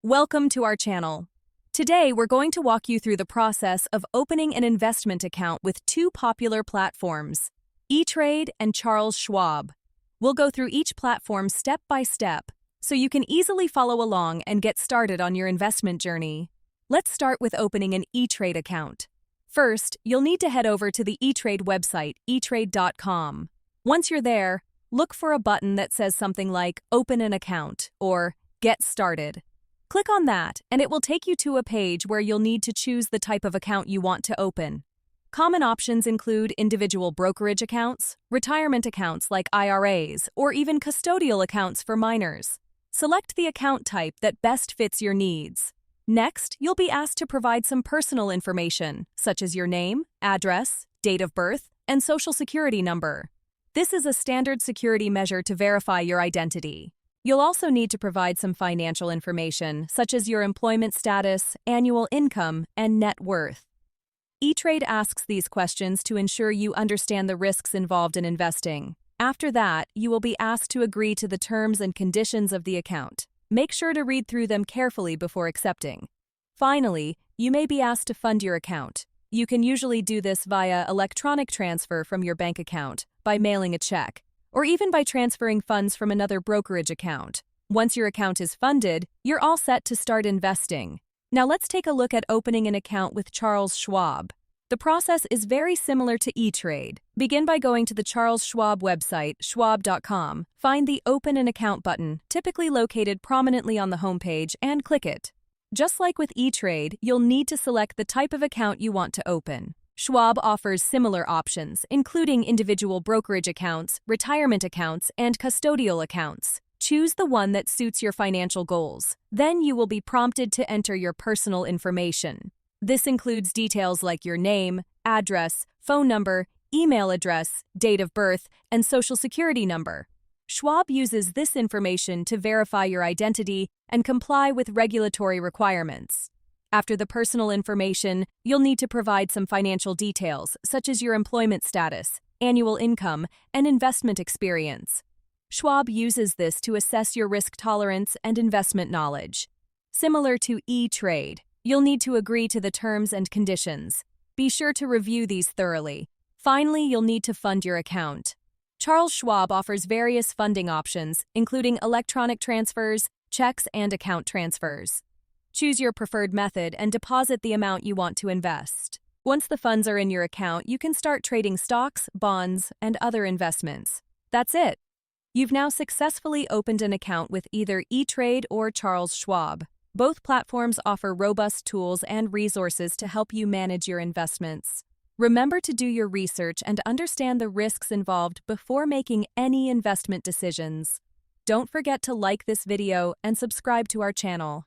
Welcome to our channel. Today, we're going to walk you through the process of opening an investment account with two popular platforms, ETRADE and Charles Schwab. We'll go through each platform step by step, so you can easily follow along and get started on your investment journey. Let's start with opening an ETRADE account. First, you'll need to head over to the ETRADE website, etrade.com. Once you're there, look for a button that says something like Open an Account or Get Started. Click on that, and it will take you to a page where you'll need to choose the type of account you want to open. Common options include individual brokerage accounts, retirement accounts like IRAs, or even custodial accounts for minors. Select the account type that best fits your needs. Next, you'll be asked to provide some personal information, such as your name, address, date of birth, and social security number. This is a standard security measure to verify your identity. You'll also need to provide some financial information, such as your employment status, annual income, and net worth. ETRADE asks these questions to ensure you understand the risks involved in investing. After that, you will be asked to agree to the terms and conditions of the account. Make sure to read through them carefully before accepting. Finally, you may be asked to fund your account. You can usually do this via electronic transfer from your bank account, by mailing a check, or even by transferring funds from another brokerage account. Once your account is funded, you're all set to start investing. Now let's take a look at opening an account with Charles Schwab. The process is very similar to ETRADE. Begin by going to the Charles Schwab website, schwab.com. Find the Open an Account button, typically located prominently on the homepage, and click it. Just like with ETRADE, you'll need to select the type of account you want to open. Schwab offers similar options, including individual brokerage accounts, retirement accounts, and custodial accounts. Choose the one that suits your financial goals. Then you will be prompted to enter your personal information. This includes details like your name, address, phone number, email address, date of birth, and social security number. Schwab uses this information to verify your identity and comply with regulatory requirements. After the personal information, you'll need to provide some financial details, such as your employment status, annual income, and investment experience. Schwab uses this to assess your risk tolerance and investment knowledge. Similar to ETRADE, you'll need to agree to the terms and conditions. Be sure to review these thoroughly. Finally, you'll need to fund your account. Charles Schwab offers various funding options, including electronic transfers, checks, and account transfers. Choose your preferred method and deposit the amount you want to invest. Once the funds are in your account, you can start trading stocks, bonds, and other investments. That's it. You've now successfully opened an account with either ETRADE or Charles Schwab. Both platforms offer robust tools and resources to help you manage your investments. Remember to do your research and understand the risks involved before making any investment decisions. Don't forget to like this video and subscribe to our channel.